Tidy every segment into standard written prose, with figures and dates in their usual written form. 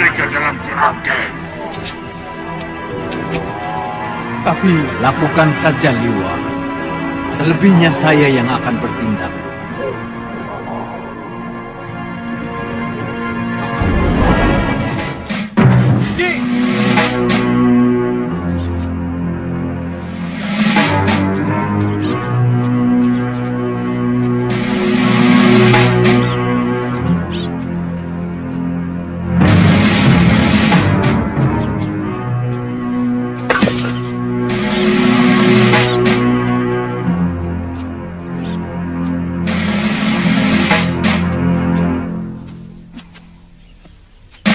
mereka dalam kerangkeng. Tapi lakukan saja, Liwa. Selebihnya saya yang akan bertindak.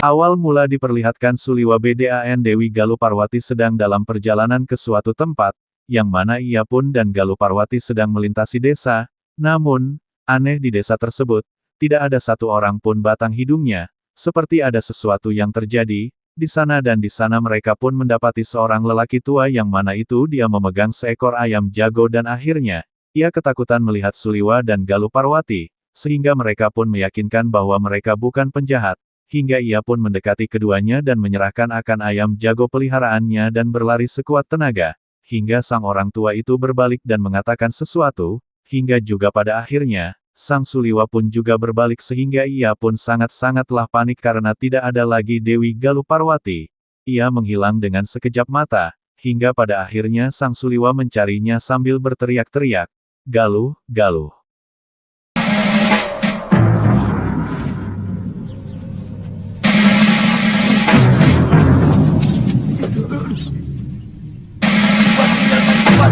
Awal mula diperlihatkan Suliwa Bdan Dewi Galuparwati sedang dalam perjalanan ke suatu tempat, yang mana ia pun dan Galuparwati sedang melintasi desa, namun, aneh di desa tersebut, tidak ada satu orang pun batang hidungnya, seperti ada sesuatu yang terjadi, di sana dan di sana mereka pun mendapati seorang lelaki tua yang mana itu dia memegang seekor ayam jago dan akhirnya, ia ketakutan melihat Suliwa dan Galuparwati, sehingga mereka pun meyakinkan bahwa mereka bukan penjahat, hingga ia pun mendekati keduanya dan menyerahkan akan ayam jago peliharaannya dan berlari sekuat tenaga, hingga sang orang tua itu berbalik dan mengatakan sesuatu, hingga juga pada akhirnya, sang Suliwa pun juga berbalik sehingga ia pun sangat-sangatlah panik karena tidak ada lagi Dewi Galuparwati. Ia menghilang dengan sekejap mata, hingga pada akhirnya sang Suliwa mencarinya sambil berteriak-teriak, "Galuh, Galuh."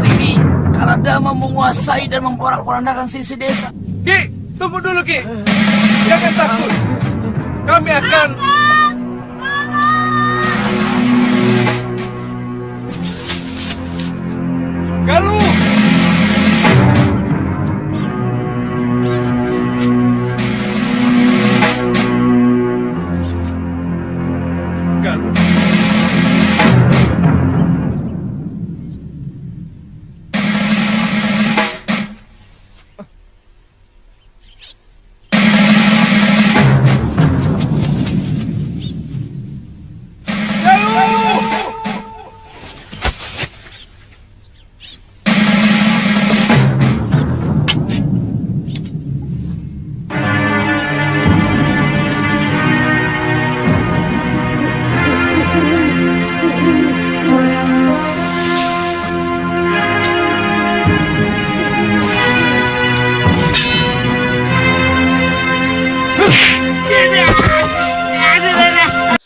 Ini Kaladama menguasai dan memporak-porandakan sisi desa. Ki, tunggu dulu Ki. Jangan takut. Kami akan... Galuh! Galuh.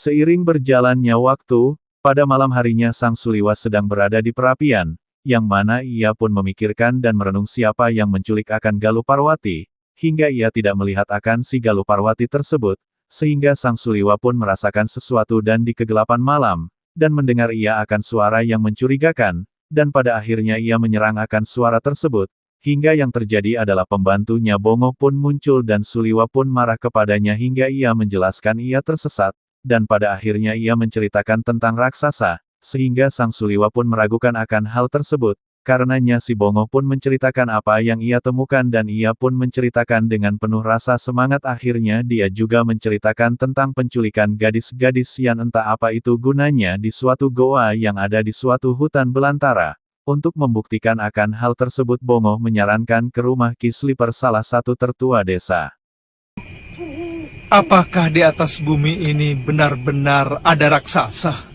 Seiring berjalannya waktu, pada malam harinya sang Suliwa sedang berada di perapian, yang mana ia pun memikirkan dan merenung siapa yang menculik akan Galuparwati, hingga ia tidak melihat akan si Galuparwati tersebut, sehingga sang Suliwa pun merasakan sesuatu dan di kegelapan malam, dan mendengar ia akan suara yang mencurigakan, dan pada akhirnya ia menyerang akan suara tersebut, hingga yang terjadi adalah pembantunya Bongo pun muncul dan Suliwa pun marah kepadanya hingga ia menjelaskan ia tersesat, dan pada akhirnya ia menceritakan tentang raksasa, sehingga sang Suliwa pun meragukan akan hal tersebut, karenanya si Bongo pun menceritakan apa yang ia temukan dan ia pun menceritakan dengan penuh rasa semangat akhirnya dia juga menceritakan tentang penculikan gadis-gadis yang entah apa itu gunanya di suatu goa yang ada di suatu hutan belantara. Untuk membuktikan akan hal tersebut Bongo menyarankan ke rumah Ki Slipper salah satu tertua desa. Apakah di atas bumi ini benar-benar ada raksasa?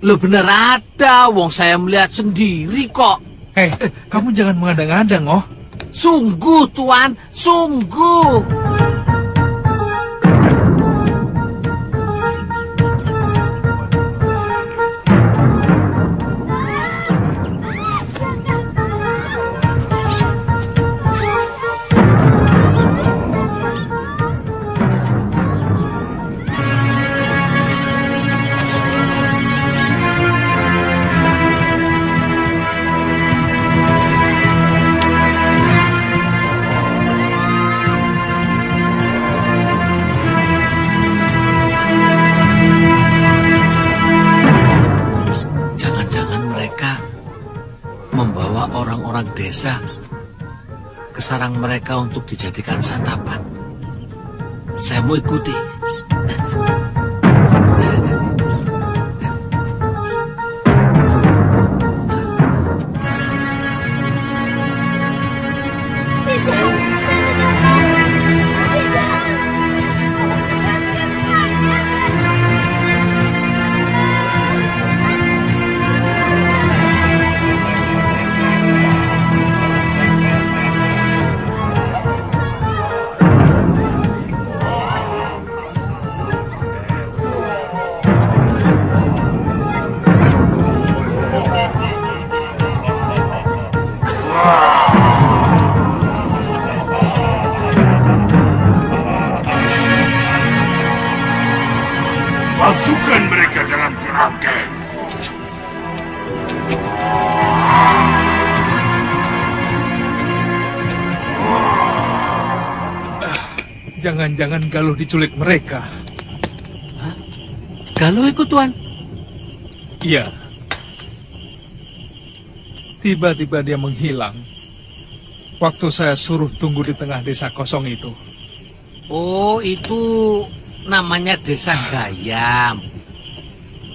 Lo bener ada, wong saya melihat sendiri kok. Hei, kamu jangan mengada-ngada, Ngoh. Sungguh, Tuan, sungguh. Membawa orang-orang desa ke sarang mereka untuk dijadikan santapan. Saya mau ikuti. Masukkan mereka dalam kerangkeng. Jangan-jangan Galuh diculik mereka. Galuh ikut, Tuan. Iya. Tiba-tiba dia menghilang. Waktu saya suruh tunggu di tengah desa kosong itu. Oh, itu namanya Desa Gayam.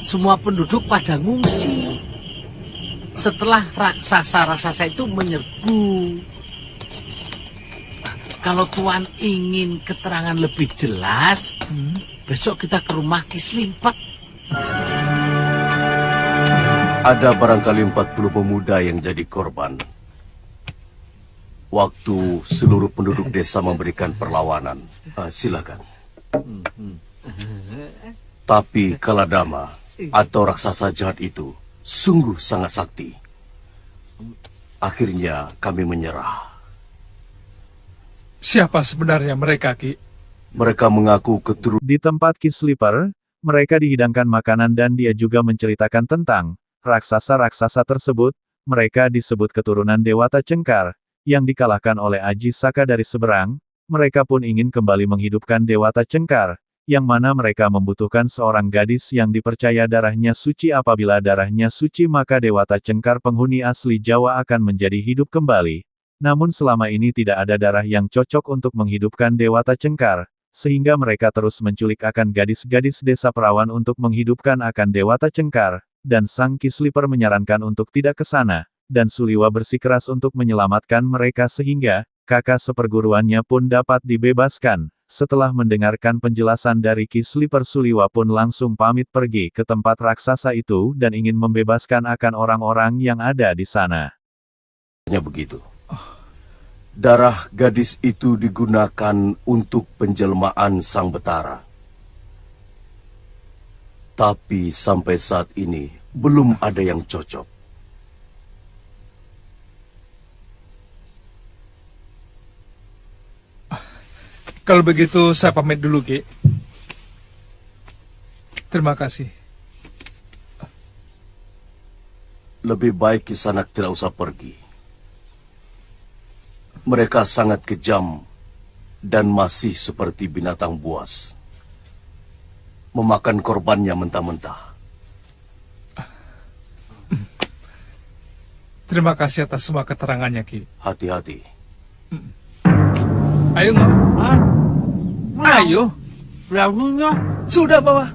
Semua penduduk pada ngungsi setelah raksasa-raksasa itu menyerbu. Kalau Tuan ingin keterangan lebih jelas, besok kita ke rumah Ki Slimpet. Ada barangkali 40 pemuda yang jadi korban. Waktu seluruh penduduk desa memberikan perlawanan. Silakan. Tapi Kaladama atau raksasa jahat itu sungguh sangat sakti. Akhirnya kami menyerah. Siapa sebenarnya mereka, Ki? Mereka mengaku keturunan. Di tempat Ki Sleeper, mereka dihidangkan makanan dan dia juga menceritakan tentang raksasa-raksasa tersebut. Mereka disebut keturunan Dewata Cengkar, yang dikalahkan oleh Aji Saka dari seberang. Mereka pun ingin kembali menghidupkan Dewata Cengkar, yang mana mereka membutuhkan seorang gadis yang dipercaya darahnya suci. Apabila darahnya suci maka Dewata Cengkar penghuni asli Jawa akan menjadi hidup kembali. Namun selama ini tidak ada darah yang cocok untuk menghidupkan Dewata Cengkar, sehingga mereka terus menculik akan gadis-gadis desa perawan untuk menghidupkan akan Dewata Cengkar, dan Sang Ki Sleeper menyarankan untuk tidak ke sana, dan Suliwa bersikeras untuk menyelamatkan mereka sehingga kakak seperguruannya pun dapat dibebaskan. Setelah mendengarkan penjelasan dari Ki Sleeper, Suliwa pun langsung pamit pergi ke tempat raksasa itu dan ingin membebaskan akan orang-orang yang ada di sana. Begitu. Darah gadis itu digunakan untuk penjelmaan Sang Betara. Tapi sampai saat ini belum ada yang cocok. Kalau begitu saya pamit dulu, Ki. Terima kasih. Lebih baik Kisanak tidak usah pergi. Mereka sangat kejam dan masih seperti binatang buas. Memakan korbannya mentah-mentah. Terima kasih atas semua keterangannya, Ki. Hati-hati. Ayo, Ngo. Ayo. Beraninya. Sudah, Bawa.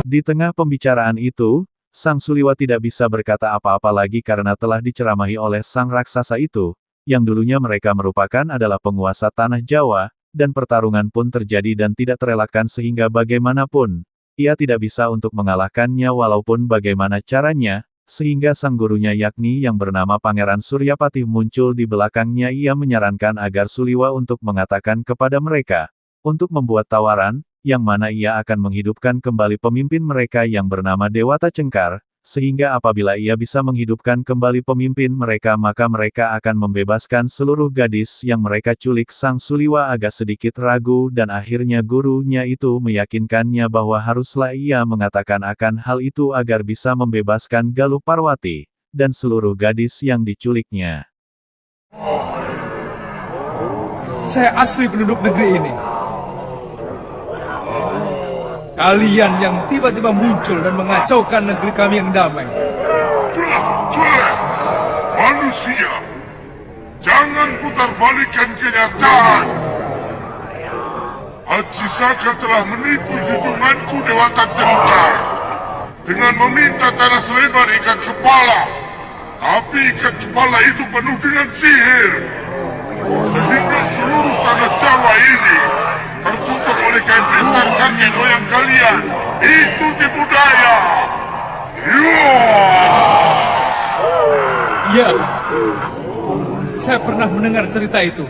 Di tengah pembicaraan itu, Sang Suliwa tidak bisa berkata apa-apa lagi karena telah diceramahi oleh sang raksasa itu, yang dulunya mereka merupakan adalah penguasa tanah Jawa, dan pertarungan pun terjadi dan tidak terelakkan sehingga bagaimanapun, ia tidak bisa untuk mengalahkannya walaupun bagaimana caranya, sehingga sang gurunya yakni yang bernama Pangeran Suryapatih muncul di belakangnya. Ia menyarankan agar Suliwa untuk mengatakan kepada mereka, untuk membuat tawaran, yang mana ia akan menghidupkan kembali pemimpin mereka yang bernama Dewata Cengkar, sehingga apabila ia bisa menghidupkan kembali pemimpin mereka maka mereka akan membebaskan seluruh gadis yang mereka culik. Sang Suliwa agak sedikit ragu dan akhirnya gurunya itu meyakinkannya bahwa haruslah ia mengatakan akan hal itu agar bisa membebaskan Galuh Parwati, dan seluruh gadis yang diculiknya. Saya asli penduduk negeri ini. Kalian yang tiba-tiba muncul dan mengacaukan negeri kami yang damai. Jelek! Manusia! Jangan putar balikan kenyataan! Aji Saka telah menipu junjunganku Dewata Cengkar dengan meminta tanah selebar ikat kepala. Tapi ikat kepala itu penuh dengan sihir, sehingga seluruh tanah Jawa ini tertutup oleh kain besar kakek moyang kalian. Itu tipu daya. Ya, Saya pernah mendengar cerita itu.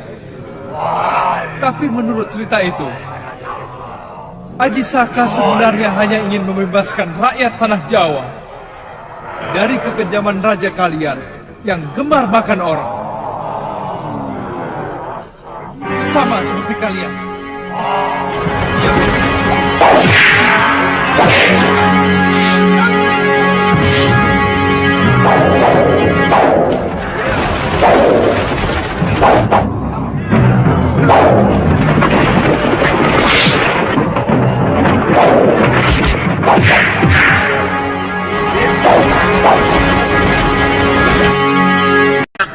Tapi menurut cerita itu, Aji Saka sebenarnya hanya ingin membebaskan rakyat tanah Jawa dari kekejaman raja kalian yang gemar makan orang. Sama seperti kalian.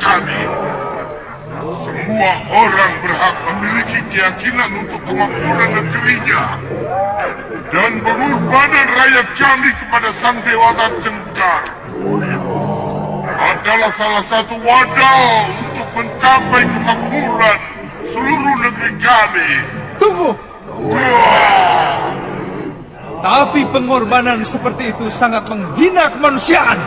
Kami, semua orang berhak memiliki keyakinan untuk kemakmuran negerinya dan pengorbanan rakyat kami kepada Sang Dewata Cengkar adalah salah satu wadah untuk mencapai kemakmuran seluruh negeri kami. Tunggu! Tapi pengorbanan seperti itu sangat menghina kemanusiaan.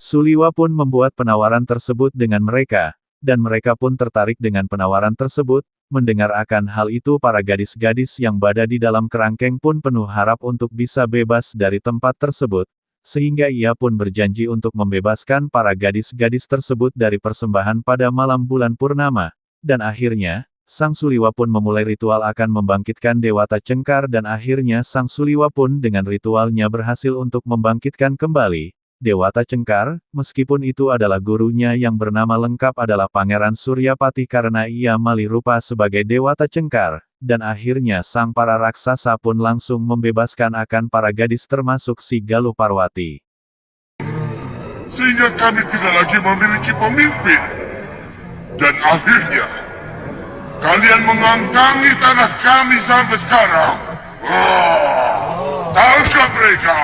Suliwa pun membuat penawaran tersebut dengan mereka, dan mereka pun tertarik dengan penawaran tersebut. Mendengar akan hal itu, para gadis-gadis yang berada di dalam kerangkeng pun penuh harap untuk bisa bebas dari tempat tersebut, sehingga ia pun berjanji untuk membebaskan para gadis-gadis tersebut dari persembahan pada malam bulan purnama. Dan akhirnya, Sang Suliwa pun memulai ritual akan membangkitkan Dewata Cengkar, dan akhirnya Sang Suliwa pun dengan ritualnya berhasil untuk membangkitkan kembali Dewata Cengkar, meskipun itu adalah gurunya yang bernama lengkap adalah Pangeran Suryapati karena ia malih rupa sebagai Dewata Cengkar, dan akhirnya sang para raksasa pun langsung membebaskan akan para gadis termasuk si Galuh Parwati. Sehingga kami tidak lagi memiliki pemimpin. Dan akhirnya, kalian mengangkangi tanah kami sampai sekarang. Tangkap mereka!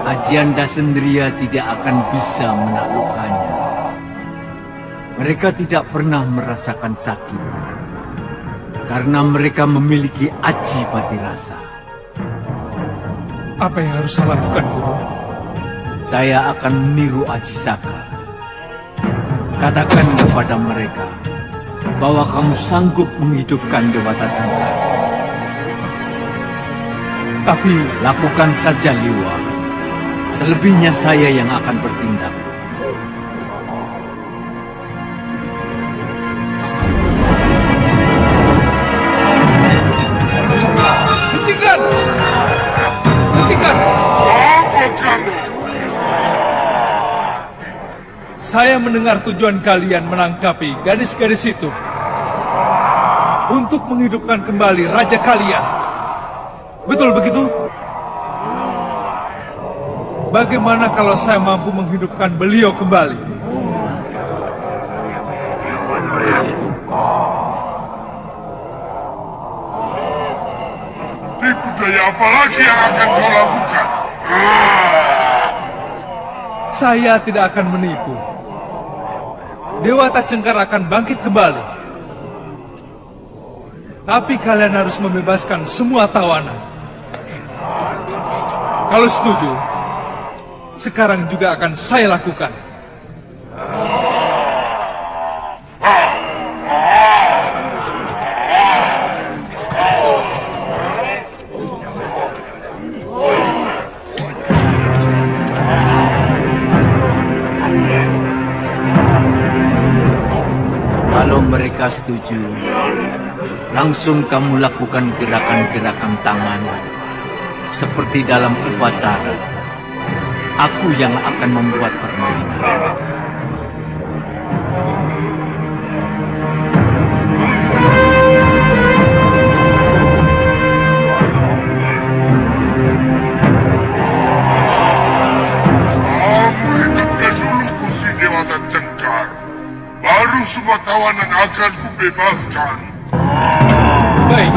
Ajianda Sendria tidak akan bisa menaklukkannya. Mereka tidak pernah merasakan sakit, karena mereka memiliki aji patirasa. Apa yang harus saya lakukan, Guru? Saya akan meniru Aji Saka. Katakan kepada mereka bahwa kamu sanggup menghidupkan Dewata Cengkar. Tapi lakukan saja, Liwa. Selebihnya saya yang akan bertindak. Hentikan! Hentikan! Apa kamu? Saya mendengar tujuan kalian menangkapi gadis-gadis itu untuk menghidupkan kembali raja kalian. Betul begitu? Bagaimana kalau saya mampu menghidupkan beliau kembali? Tipu daya apa lagi yang akan kau lakukan? Saya tidak akan menipu. Dewata Cengkar akan bangkit kembali. Tapi kalian harus membebaskan semua tawanan. Kalau setuju, sekarang juga akan saya lakukan. Kalau mereka setuju, langsung kamu lakukan gerakan-gerakan tangan seperti dalam upacara. Aku yang akan membuat permainan. Kamu hidupkan dulu Gusti Dewata Cengkar. Baru semua tawanan akan kubebaskan. Baik.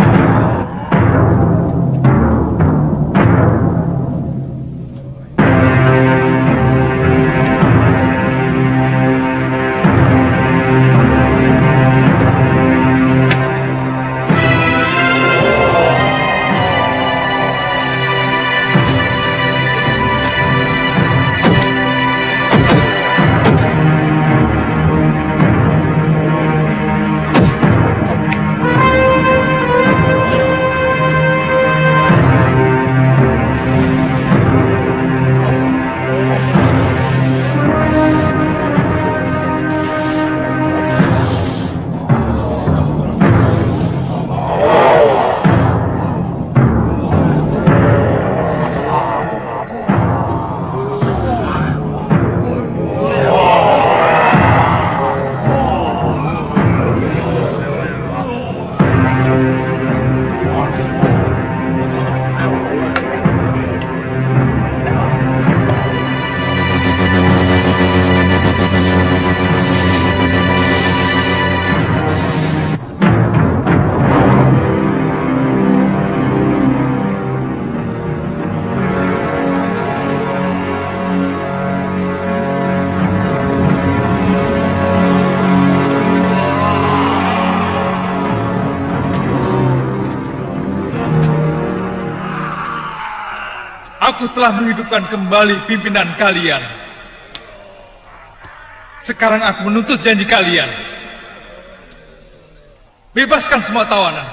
Aku telah menghidupkan kembali pimpinan kalian. Sekarang aku menuntut janji kalian. Bebaskan semua tawanan.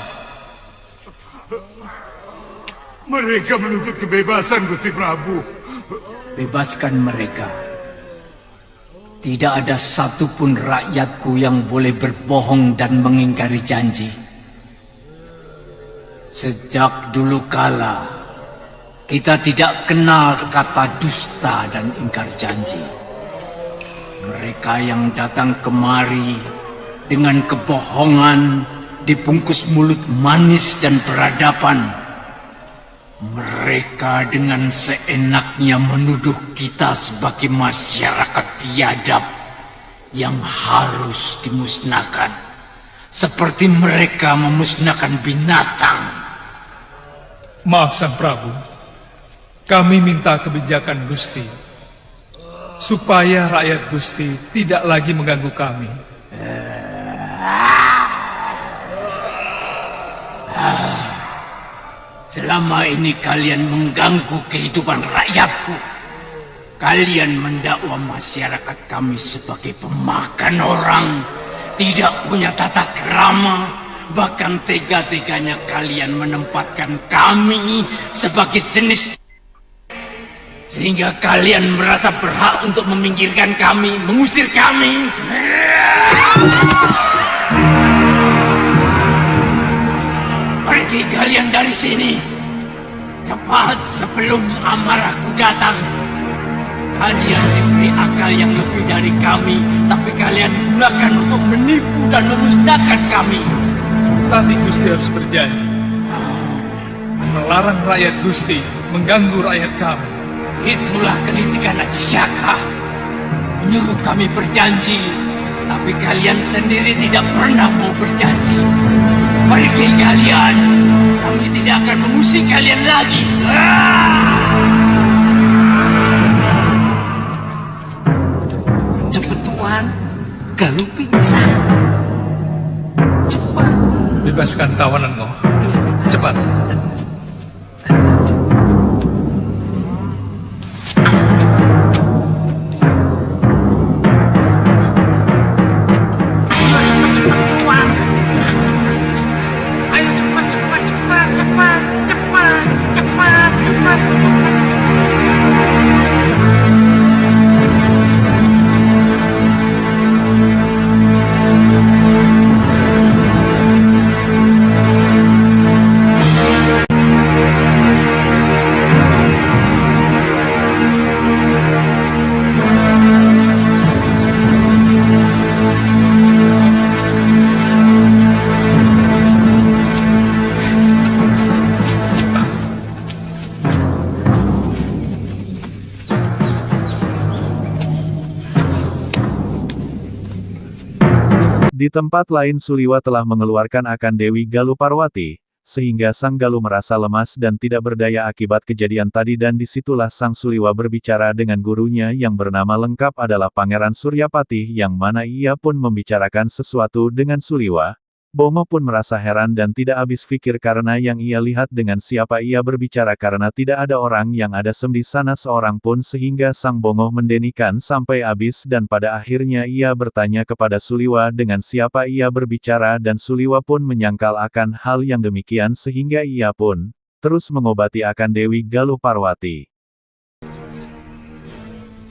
Mereka menuntut kebebasan, Gusti Prabu. Bebaskan mereka. Tidak ada satupun rakyatku yang boleh berbohong dan mengingkari janji. Sejak dulu kala, kita tidak kenal kata dusta dan ingkar janji. Mereka yang datang kemari dengan kebohongan dibungkus mulut manis dan peradaban. Mereka dengan seenaknya menuduh kita sebagai masyarakat biadab yang harus dimusnahkan. Seperti mereka memusnahkan binatang. Maaf Sang Prabu. Kami minta kebijakan Gusti, supaya rakyat Gusti tidak lagi mengganggu kami. Selama ini kalian mengganggu kehidupan rakyatku. Kalian mendakwa masyarakat kami sebagai pemakan orang, tidak punya tata krama, bahkan tega-teganya kalian menempatkan kami sebagai jenis, sehingga kalian merasa berhak untuk meminggirkan kami, mengusir kami. Pergi kalian dari sini, cepat sebelum amarahku datang. Kalian diberi akal yang lebih dari kami, tapi kalian gunakan untuk menipu dan memusnahkan kami. Tapi Gusti harus berjanji melarang rakyat Gusti mengganggu rakyat kami. Itulah kelicikan Aji Syaka, menyuruh kami berjanji, tapi kalian sendiri tidak pernah mau berjanji. Pergi kalian, kami tidak akan mengusik kalian lagi. Cepat Tuan, Galuh pingsan. Cepat. Bebaskan tawananmu. Cepat. Di tempat lain Suliwa telah mengeluarkan akan Dewi Galuh Parwati, sehingga Sang Galuh merasa lemas dan tidak berdaya akibat kejadian tadi dan disitulah Sang Suliwa berbicara dengan gurunya yang bernama lengkap adalah Pangeran Suryapati yang mana ia pun membicarakan sesuatu dengan Suliwa. Bongo pun merasa heran dan tidak habis pikir karena yang ia lihat dengan siapa ia berbicara karena tidak ada orang yang ada di sana seorang pun sehingga Sang Bongo mendenikan sampai habis dan pada akhirnya ia bertanya kepada Suliwa dengan siapa ia berbicara dan Suliwa pun menyangkal akan hal yang demikian sehingga ia pun terus mengobati akan Dewi Galuh Parwati.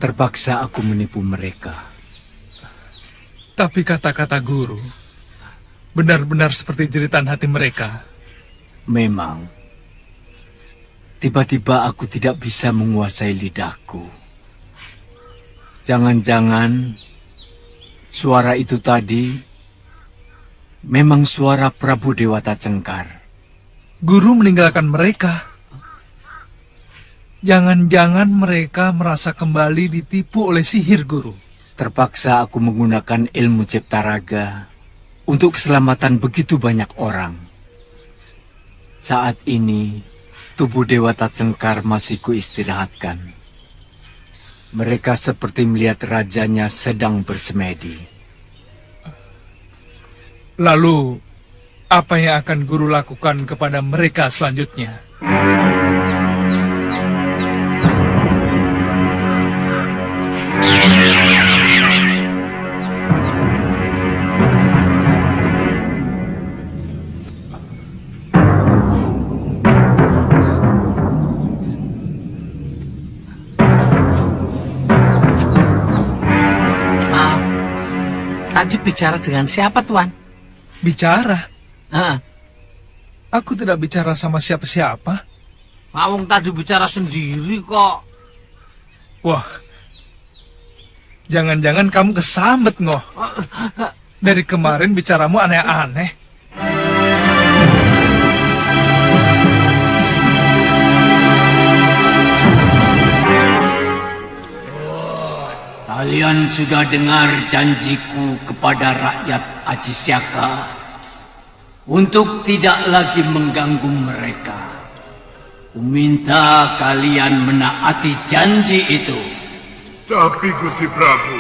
Terpaksa aku menipu mereka. Tapi kata-kata guru benar-benar seperti jeritan hati mereka. Memang, tiba-tiba aku tidak bisa menguasai lidahku. Jangan-jangan suara itu tadi memang suara Prabu Dewata Cengkar. Guru meninggalkan mereka. Jangan-jangan mereka merasa kembali ditipu oleh sihir guru. Terpaksa aku menggunakan ilmu cipta raga untuk keselamatan begitu banyak orang. Saat ini, tubuh Dewata Cengkar masih kuistirahatkan. Mereka seperti melihat rajanya sedang bersemedi. Lalu, apa yang akan guru lakukan kepada mereka selanjutnya? Tadi bicara dengan siapa, Tuan? Bicara? Hah? Aku tidak bicara sama siapa-siapa. Awang tadi bicara sendiri kok. Wah, jangan-jangan kamu kesambet, Ngoh. Dari kemarin bicaramu aneh-aneh. Kalian sudah dengar janjiku kepada rakyat Ajisyaka untuk tidak lagi mengganggu mereka. Kuminta kalian menaati janji itu. Tapi Gusti Prabu,